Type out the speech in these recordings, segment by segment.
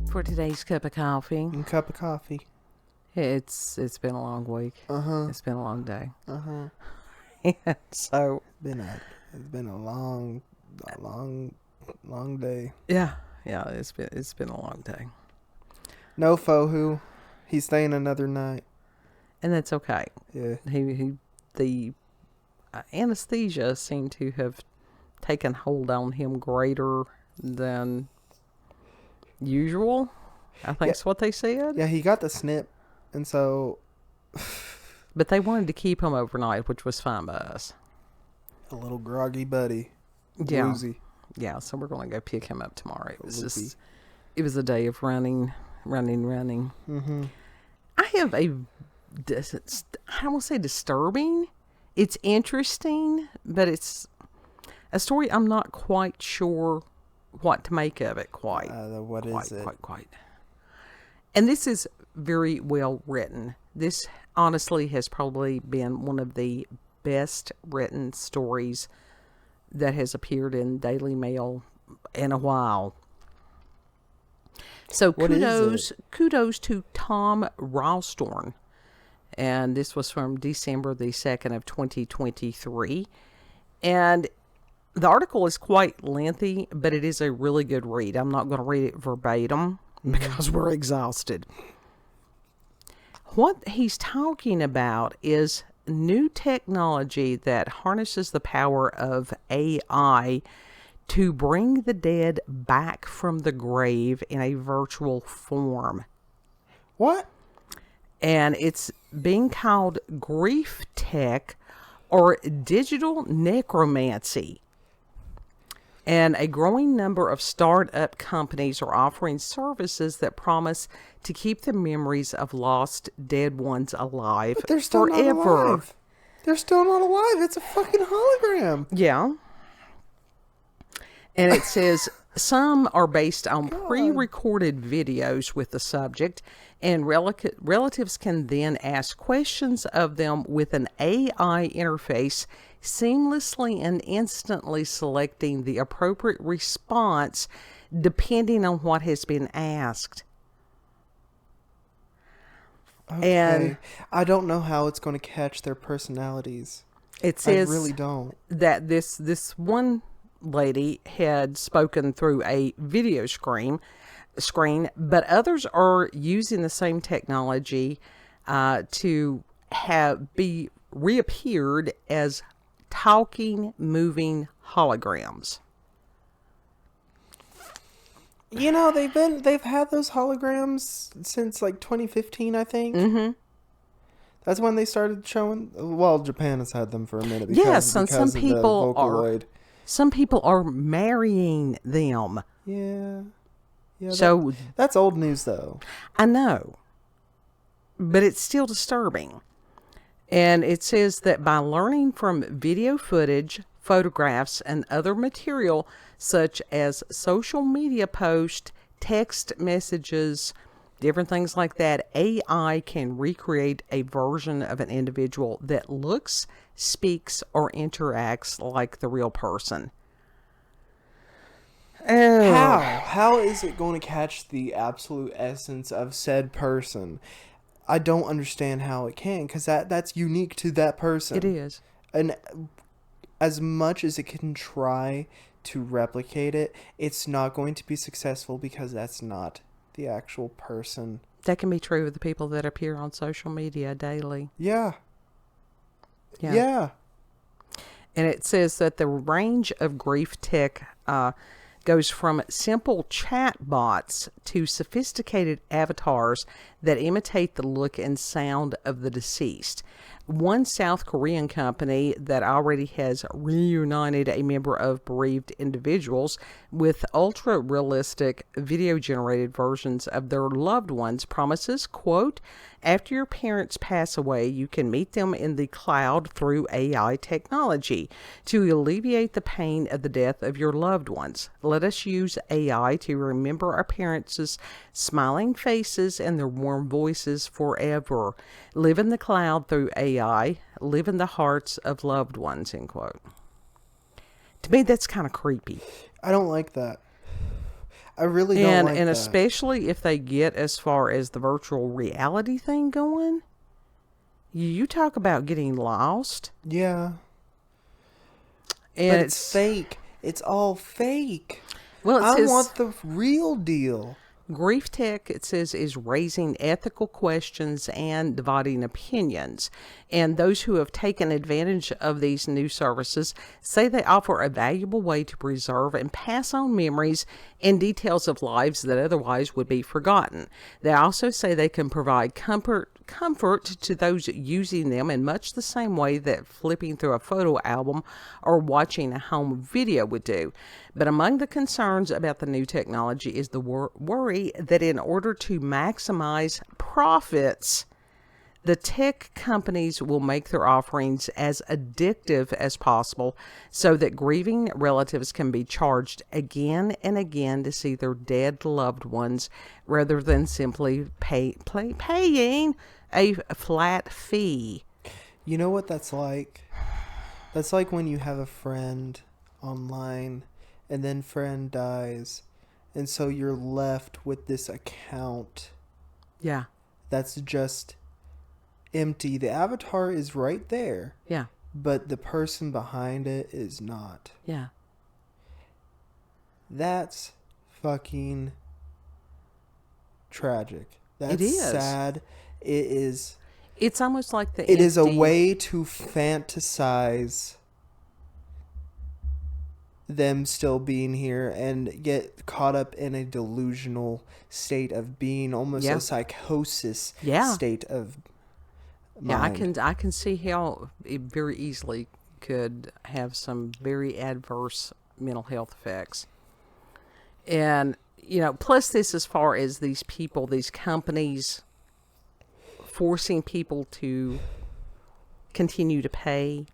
For today's cup of coffee. Cup of coffee. It's been a long week. It's been a long day. And so it's been a long day. Yeah, it's been a long day. No Fohu. He's staying another night. And that's okay. Yeah. The anesthesia seemed to have taken hold on him greater than usual. I think that's what they said. Yeah, he got the snip, and so. But they wanted to keep him overnight, which was fine by us. A little groggy buddy. Yeah. Woozy. Yeah, so we're going to go pick him up tomorrow. It was a day of running. Mm-hmm. I have I don't want to say disturbing. It's interesting, but it's a story I'm not quite sure what to make of it quite. What is it? Quite. And this is very well written. This honestly has probably been one of the best written stories that has appeared in Daily Mail in a while. So kudos to Tom Rawstorne. And this was from December the 2nd of 2023. And the article is quite lengthy, but it is a really good read. I'm not going to read it verbatim because we're exhausted. What he's talking about is new technology that harnesses the power of AI to bring the dead back from the grave in a virtual form. What? And it's being called grief tech or digital necromancy. And a growing number of startup companies are offering services that promise to keep the memories of lost dead ones alive but they're still forever. Not alive. They're still not alive. It's a fucking hologram. Yeah. And it says some are based on pre-recorded videos with the subject, and relatives can then ask questions of them with an AI interface, seamlessly and instantly selecting the appropriate response depending on what has been asked. Okay. And I don't know how it's going to catch their personalities. It says I really don't. That this one lady had spoken through a video screen, but others are using the same technology to be reappeared as talking, moving holograms. You know, they've had those holograms since like 2015, I think. Mm-hmm. That's when they started showing. Well, Japan has had them for a minute. Yes, and some people are marrying them. Yeah. So that's old news, though. I know, but it's still disturbing. And it says that by learning from video footage, photographs, and other material such as social media posts, text messages, different things like that, AI can recreate a version of an individual that looks, speaks, or interacts like the real person. How is it going to catch the absolute essence of said person? I don't understand how it can, because that's unique to that person. It is. And as much as it can try to replicate it, it's not going to be successful because that's not the actual person. That can be true of the people that appear on social media daily. Yeah. And it says that the range of grief tech goes from simple chat bots to sophisticated avatars that imitate the look and sound of the deceased. One South Korean company that already has reunited a member of bereaved individuals with ultra-realistic video-generated versions of their loved ones promises, quote, after your parents pass away, you can meet them in the cloud through AI technology to alleviate the pain of the death of your loved ones. let us use AI to remember our parents' smiling faces and their warm voices forever. Live in the cloud through AI. Live in the hearts of loved ones, end quote. To me, that's kind of creepy. I don't like that. I really don't like that. And especially if they get as far as the virtual reality thing going. You talk about getting lost. Yeah. And But it's fake. It's all fake. Well, I want the real deal. Grief tech, it says, is raising ethical questions and dividing opinions. And those who have taken advantage of these new services say they offer a valuable way to preserve and pass on memories and details of lives that otherwise would be forgotten. They also say they can provide comfort to those using them in much the same way that flipping through a photo album or watching a home video would do. But among the concerns about the new technology is the worry that in order to maximize profits, the tech companies will make their offerings as addictive as possible so that grieving relatives can be charged again and again to see their dead loved ones rather than simply paying a flat fee. You know what that's like? That's like when you have a friend online and then friend dies, and so you're left with this account. Yeah. That's just empty. The avatar is right there. Yeah. But the person behind it is not. Yeah. That's fucking tragic. That's it is sad. It is. It's almost like it is a way to fantasize them still being here and get caught up in a delusional state of being, almost a psychosis state of mind. Yeah, I can see how it very easily could have some very adverse mental health effects. And, plus this, as far as these people, these companies forcing people to continue to pay.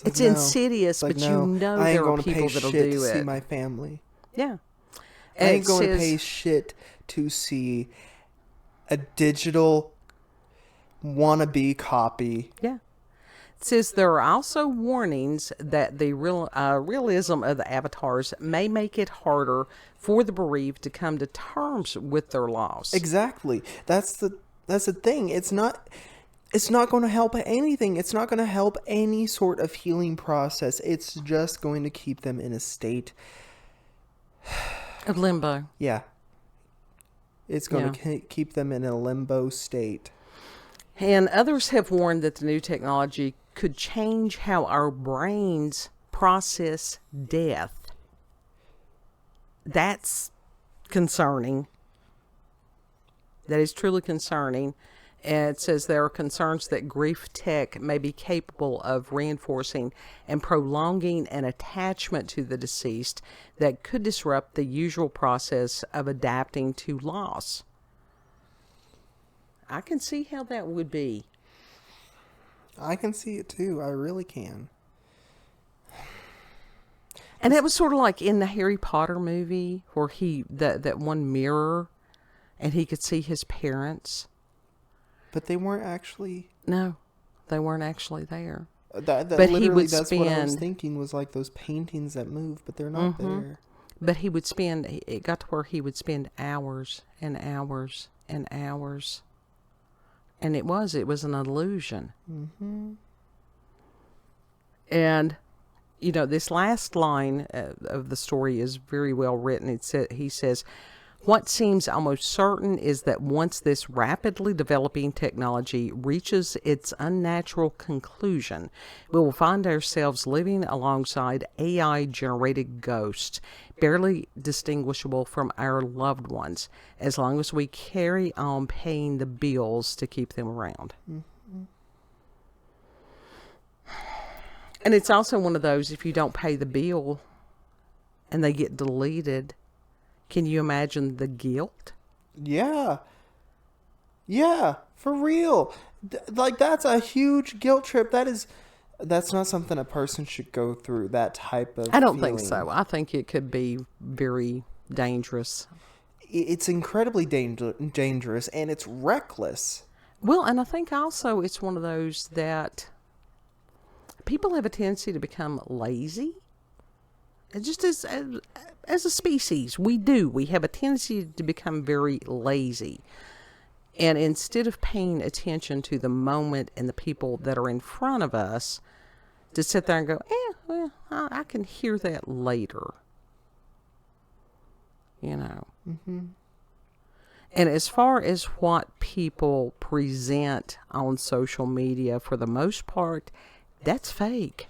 It's insidious, but there are people that'll do it. To see my family. Yeah. I ain't going to pay shit to see a digital wannabe copy. Yeah. It says there are also warnings that the realism of the avatars may make it harder for the bereaved to come to terms with their loss. Exactly. That's the thing. It's not going to help anything. It's not going to help any sort of healing process. It's just going to keep them in a state of limbo. Yeah. It's going to keep them in a limbo state. And others have warned that the new technology could change how our brains process death. That's concerning. That is truly concerning. And it says there are concerns that grief tech may be capable of reinforcing and prolonging an attachment to the deceased that could disrupt the usual process of adapting to loss. I can see how that would be. I can see it too. I really can. And it was sort of like in the Harry Potter movie where that one mirror and he could see his parents. But they weren't actually... No, they weren't actually there. But literally, that's what I was thinking, was like those paintings that move, but they're not there. But it got to where he would spend hours and hours and hours. And it was an illusion. Mm-hmm. And, this last line of the story is very well written. He says, what seems almost certain is that once this rapidly developing technology reaches its unnatural conclusion, we will find ourselves living alongside AI-generated ghosts, barely distinguishable from our loved ones, as long as we carry on paying the bills to keep them around. Mm-hmm. And it's also one of those, if you don't pay the bill and they get deleted, can you imagine the guilt? Yeah. Yeah, for real. Like, that's a huge guilt trip. That is That's not something a person should go through, that type of I don't feeling. think so. I think it could be very dangerous. It's incredibly dangerous, and it's reckless. Well, and I think also it's one of those that people have a tendency to become lazy. And just as a species, we have a tendency to become very lazy. And instead of paying attention to the moment and the people that are in front of us, to sit there and go, well, I can hear that later. You know. Mm-hmm. And as far as what people present on social media, for the most part, that's fake.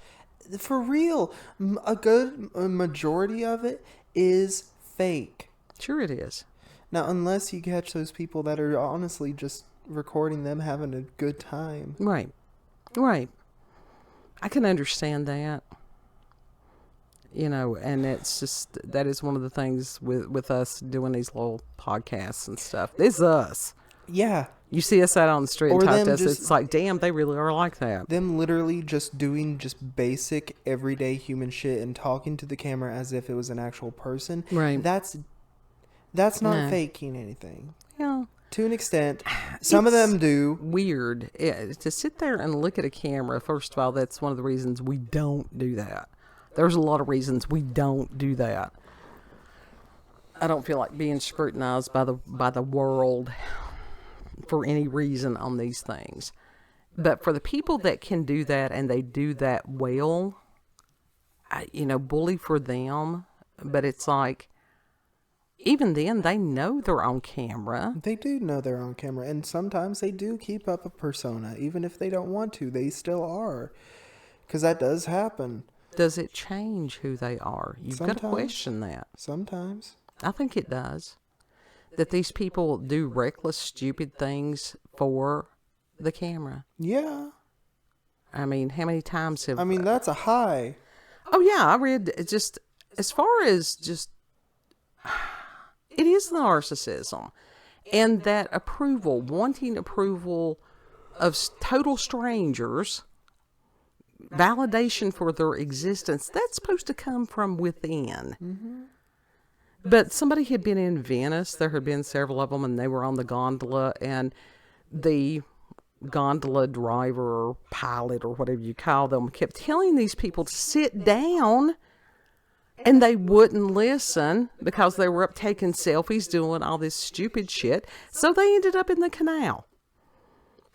For real, a majority of it is fake. Sure it is. Now, unless you catch those people that are honestly just recording them having a good time. Right. I can understand that. You know, and it's just, that is one of the things with us doing these little podcasts and stuff. It's us. Yeah. You see us out on the street and Or talk them to us, just- it's like, damn, they really are like that. Them literally just doing just basic everyday human shit and talking to the camera as if it was an actual person. Right. That's not faking anything. Yeah. To an extent, some of them do. Weird. To sit there and look at a camera, first of all, that's one of the reasons we don't do that. There's a lot of reasons we don't do that. I don't feel like being scrutinized by the world for any reason on these things. But for the people that can do that, and they do that well, bully for them. But it's like, even then, they know they're on camera. They do know they're on camera, and sometimes they do keep up a persona. Even if they don't want to, they still are. Because that does happen. Does it change who they are? You've got to question that. Sometimes. I think it does. That these people do reckless, stupid things for the camera. Yeah. I mean, how many times have... that's a high. Oh, yeah, I read just... As far as just... It is narcissism. And that approval, wanting approval of total strangers... validation for their existence, that's supposed to come from within. Mm-hmm. But somebody had been in Venice. There had been several of them, and they were on the gondola, and the gondola driver or pilot or whatever you call them kept telling these people to sit down, and they wouldn't listen because they were up taking selfies, doing all this stupid shit. So they ended up in the canal.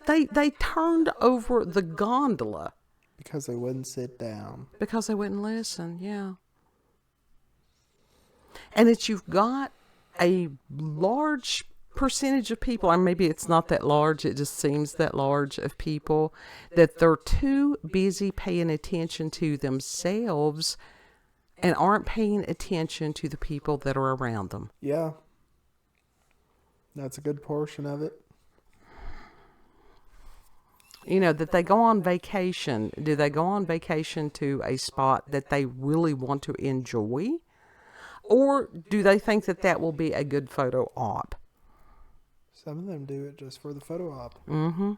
They turned over the gondola. Because they wouldn't sit down. Because they wouldn't listen, yeah. And that you've got a large percentage of people, or maybe it's not that large, it just seems that large, of people that they're too busy paying attention to themselves and aren't paying attention to the people that are around them. Yeah. That's a good portion of it. That they go on vacation. Do they go on vacation to a spot that they really want to enjoy? Or do they think that will be a good photo op? Some of them do it just for the photo op. Mm-hmm.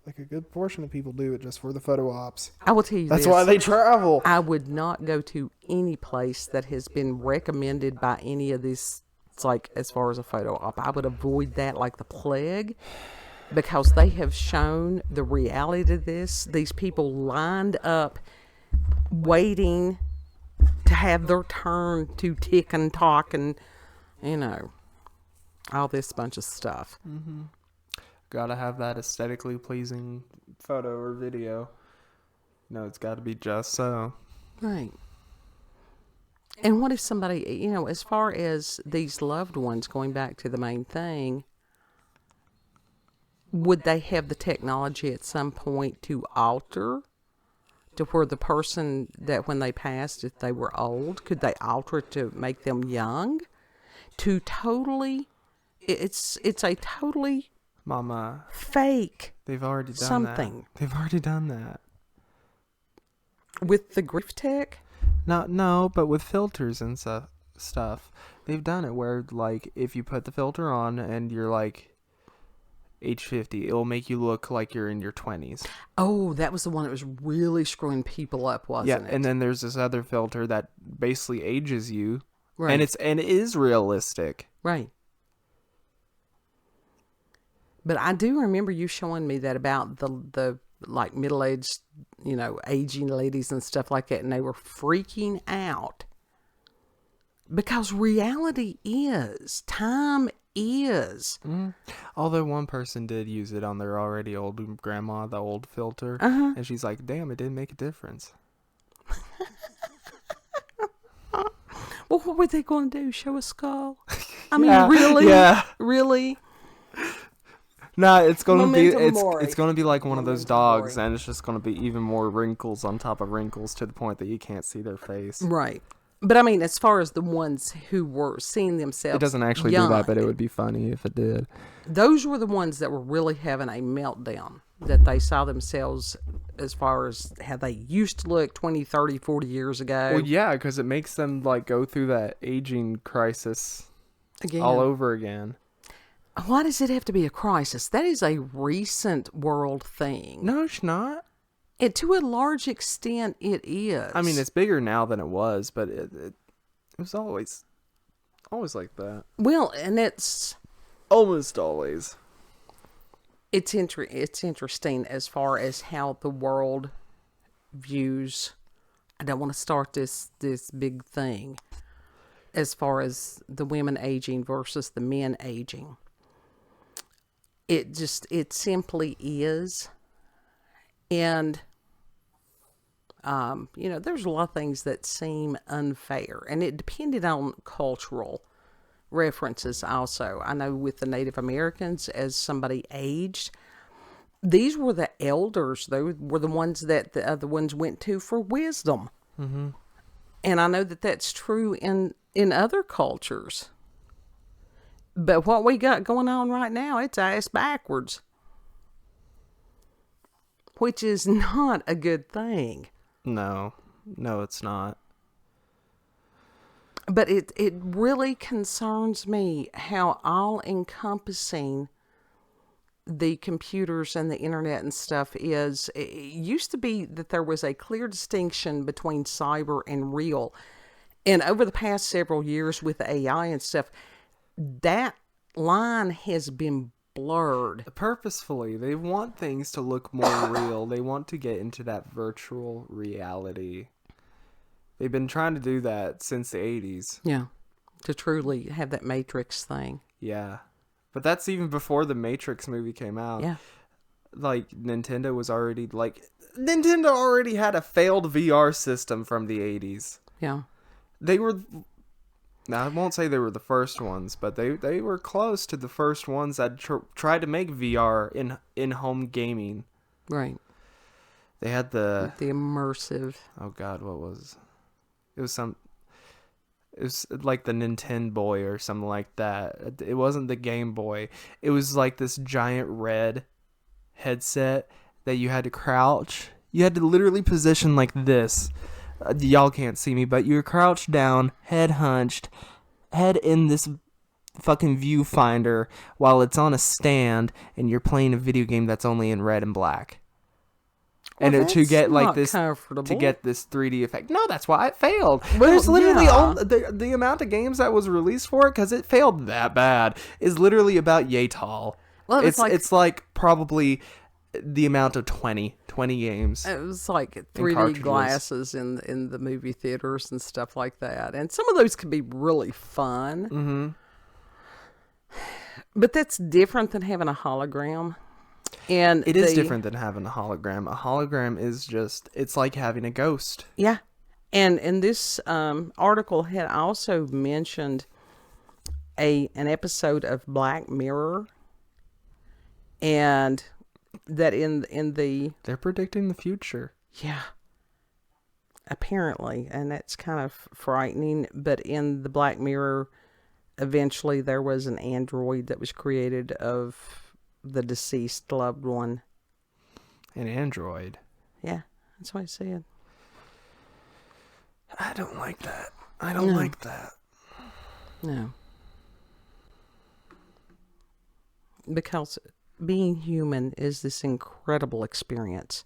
Like a good portion of people do it just for the photo ops. I will tell you That's this. why they travel. I would not go to any place that has been recommended by any of these, it's like, as far as a photo op. I would avoid that like the plague. Because they have shown the reality to this. These people lined up waiting to have their turn to tick and talk and, all this bunch of stuff. Mm-hmm. Gotta have that aesthetically pleasing photo or video. It's got to be just so. Right. And what if somebody, as far as these loved ones, going back to the main thing, would they have the technology at some point to alter to where the person that when they passed, if they were old, could they alter it to make them young? To totally, it's a totally Mama, fake. They've already done something. That. They've already done that. With the grief tech? No, but with filters and stuff. They've done it where, like, if you put the filter on and you're like, age 50. It'll make you look like you're in your 20s. Oh, that was the one that was really screwing people up, wasn't it? And then there's this other filter that basically ages you. Right. And it is realistic. Right. But I do remember you showing me that about the like middle-aged, aging ladies and stuff like that, and they were freaking out. Because reality is, time is. Although one person did use it on their already old grandma, the old filter, and she's like, damn, it didn't make a difference. Well, what were they going to do? Show a skull? I mean, really? Yeah. Really? Nah, it's gonna Memento be like one of those dogs, mori. and it's just gonna be even more wrinkles on top of wrinkles to the point that you can't see their face. Right. But I mean, as far as the ones who were seeing themselves It doesn't actually young, do that, but it would be funny if it did. those were the ones that were really having a meltdown, that they saw themselves as far as how they used to look 20, 30, 40 years ago. Well, yeah, because it makes them like go through that aging crisis Again. all over again. Why does it have to be a crisis? That is a recent world thing. No, it's not. And to a large extent, it is. I mean, it's bigger now than it was, but it was always like that. Well, and it's Almost always. it's interesting as far as how the world views. I don't want to start this big thing as far as the women aging versus the men aging. It simply is. And, there's a lot of things that seem unfair. And it depended on cultural references also. I know with the Native Americans, as somebody aged, these were the elders. They were the ones that the other ones went to for wisdom. Mm-hmm. And I know that that's true in other cultures. But what we got going on right now, it's ass backwards. Which is not a good thing. No, it's not. But it really concerns me how all-encompassing the computers and the internet and stuff is. It used to be that there was a clear distinction between cyber and real. And over the past several years with AI and stuff, that line has been blurred. Purposefully, they want things to look more real. They want to get into that virtual reality. They've been trying to do that since the 80s. Yeah. To truly have that Matrix thing. Yeah. But that's even before the Matrix movie came out. Yeah. Like, Nintendo already had a failed VR system from the 80s. Yeah. They were... Now, I won't say they were the first ones, but they were close to the first ones that tried to make VR in-home gaming. Right. They had the immersive. Oh God, what was? It was like the Nintendo Boy or something like that. It wasn't the Game Boy. It was like this giant red headset that you had to crouch. You had to literally position like this. Y'all can't see me, but you're crouched down, head hunched, head in this fucking viewfinder while it's on a stand and you're playing a video game that's only in red and black. Well, and to get like not this comfortable. to get this 3D effect. No, that's why it failed. Well, There's literally yeah. the amount of games that was released for it, because it failed that bad, is literally about yay tall. Well, it's like probably the amount of 20 games. It was like 3D cartridges. glasses in the movie theaters and stuff like that. And some of those can be really fun. Mm-hmm. But that's different than having a hologram. And It is different than having a hologram. A hologram is just, it's like having a ghost. Yeah. And this article had also mentioned an episode of Black Mirror. And that in the... They're predicting the future. Yeah. Apparently. And that's kind of frightening. But in the Black Mirror, eventually there was an android that was created of the deceased loved one. An android. Yeah, that's what I said. I don't like that. I don't like that. No. Because being human is this incredible experience.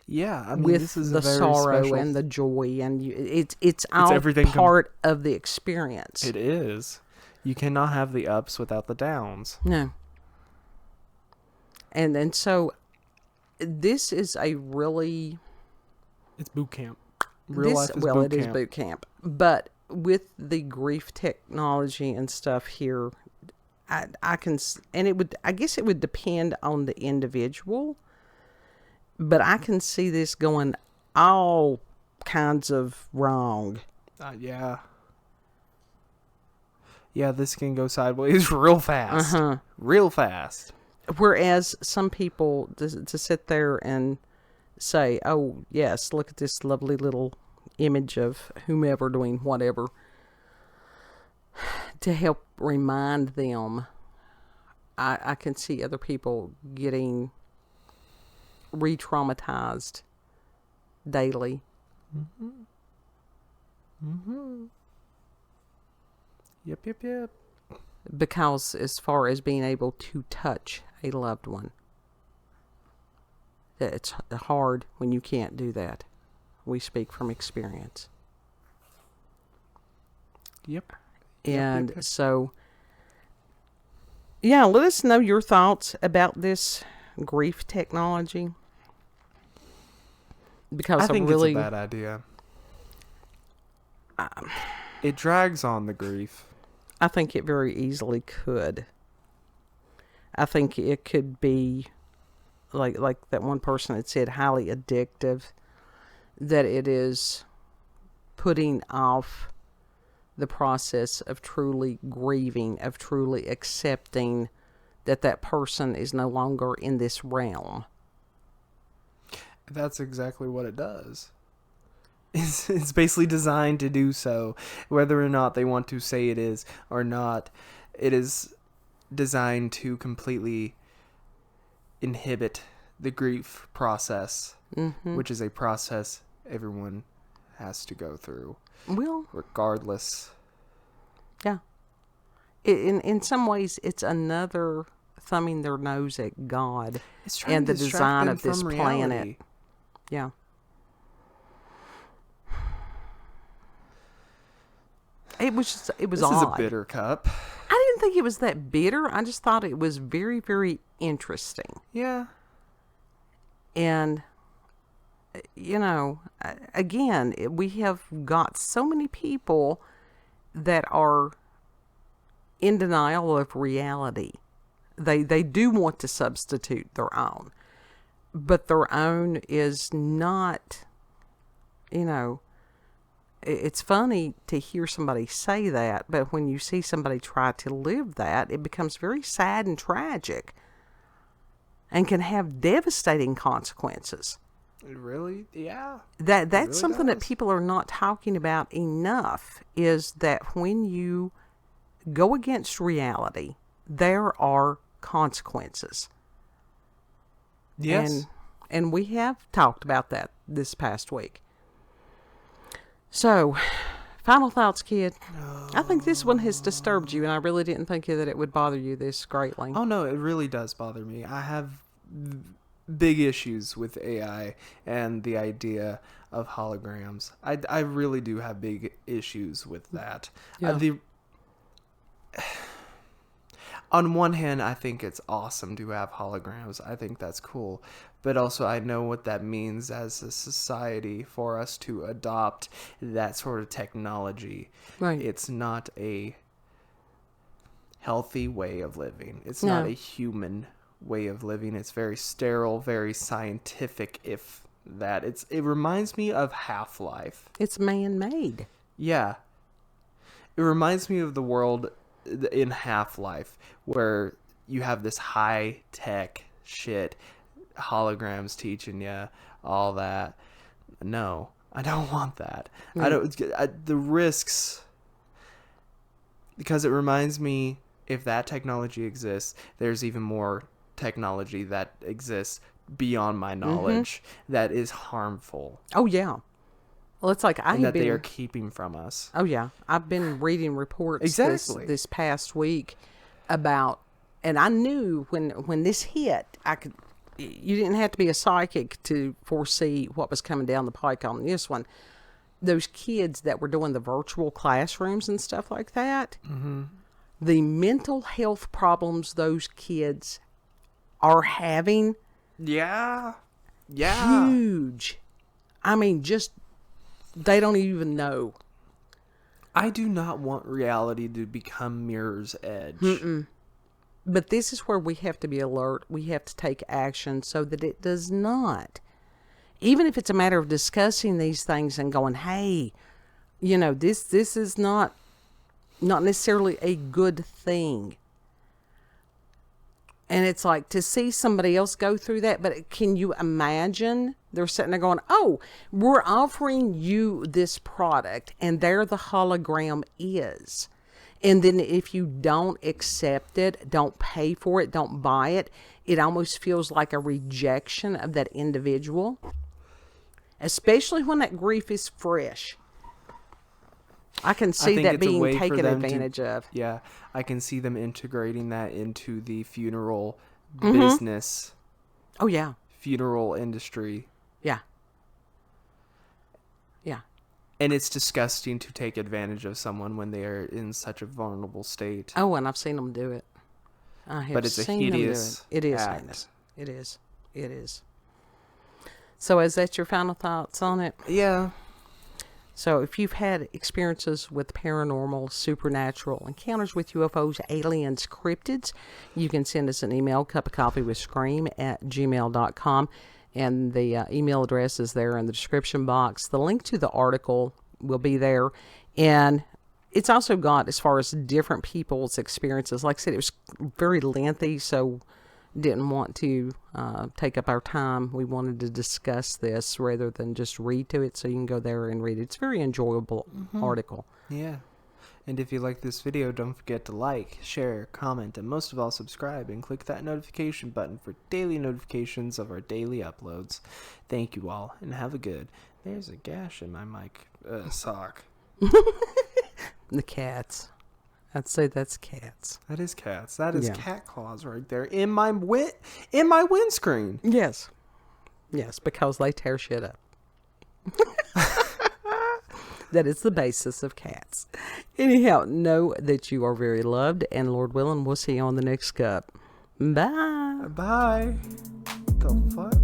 Yeah, I mean, With this is the a very sorrow special. and the joy, and it's all everything part of the experience. It is. You cannot have the ups without the downs. No. And so this is a really It's boot camp. Real life is boot camp. it is boot camp. But with the grief technology and stuff here, I can, and I guess it would depend on the individual, but I can see this going all kinds of wrong. Yeah. Yeah, this can go sideways real fast. Real fast. Whereas some people, to sit there and say, oh, yes, look at this lovely little image of whomever doing whatever, to help remind them, I can see other people getting re-traumatized daily. Yep. Because as far as being able to touch a loved one, it's hard when you can't do that. We speak from experience. Yep. And Yep. so, yeah, let us know your thoughts about this grief technology. Because I think really, it's a bad idea. It drags on the grief. I think it very easily could. I think it could be, like that one person had said, highly addictive, that it is putting off the process of truly grieving, of truly accepting that person is no longer in this realm. That's exactly what it does. It's basically designed to do so, whether or not they want to say it is or not. It is designed to completely inhibit the grief process, which is a process everyone has to go through, Well, regardless. yeah. In some ways, it's another thumbing their nose at God It's trying and to the distract design them of this from planet. reality. Yeah. It was This odd. is a bitter cup. I didn't think it was that bitter. I just thought it was very, very interesting. Yeah. And, again, we have got so many people that are in denial of reality. They do want to substitute their own. But their own is not, it's funny to hear somebody say that, but when you see somebody try to live that, it becomes very sad and tragic and can have devastating consequences. Really? Yeah. That's really something that does. people are not talking about enough, is that when you go against reality, there are consequences. Yes. And we have talked about that this past week. So, final thoughts, kid. I think this one has disturbed you, and I really didn't think that it would bother you this greatly. Oh no, it really does bother me. I have big issues with AI and the idea of holograms. I really do have big issues with that. Yeah. On one hand, I think it's awesome to have holograms. I think that's cool. But also, I know what that means as a society for us to adopt that sort of technology. Right. It's not a healthy way of living. It's No. not a human way of living. It's very sterile, very scientific, if that. It reminds me of Half-Life. It's man-made. Yeah. It reminds me of the world in Half-Life where you have this high-tech shit, holograms teaching you all that. No, I don't want that. The risks, because it reminds me, if that technology exists, there's even more technology that exists beyond my knowledge that is harmful. Oh, yeah. Well, it's like and that they are keeping from us. Oh, yeah. I've been reading reports Exactly. this past week about And I knew when this hit, you didn't have to be a psychic to foresee what was coming down the pike on this one. Those kids that were doing the virtual classrooms and stuff like that, the mental health problems those kids are having, Yeah. huge. I mean, just, they don't even know. I do not want reality to become Mirror's Edge. But this is where we have to be alert. We have to take action so that it does not. Even if it's a matter of discussing these things and going, hey, this is not necessarily a good thing. And it's like to see somebody else go through that. But can you imagine? They're sitting there going, oh, we're offering you this product and there the hologram is. And then if you don't accept it, don't pay for it, don't buy it, it almost feels like a rejection of that individual. Especially when that grief is fresh. I can see that being taken advantage of. Yeah, I can see them integrating that into the funeral business. Oh, yeah. Funeral industry. Yeah. Yeah. And it's disgusting to take advantage of someone when they are in such a vulnerable state. Oh, and I've seen them do it. I have But it's seen a hideous them do it. It is act. heinous. It is. It is. So is that your final thoughts on it? Yeah. So if you've had experiences with paranormal, supernatural, encounters with UFOs, aliens, cryptids, you can send us an email, cupofcoffeewithscream@gmail.com. And the email address is there in the description box. The link to the article will be there. And it's also got, as far as different people's experiences, like I said, it was very lengthy, so didn't want to take up our time. We wanted to discuss this rather than just read to it, so you can go there and read it. It's a very enjoyable article. Yeah. And if you like this video, don't forget to like, share, comment, and most of all, subscribe and click that notification button for daily notifications of our daily uploads. Thank you all, and have a good... There's a gash in my mic sock. The cats. I'd say that's cats. That is cats. That is cat claws right there in my windscreen. Yes. Yes, because they tear shit up. That is the basis of cats. Anyhow, know that you are very loved, and Lord willing, we'll see you on the next cup. Bye. Bye. What the fuck?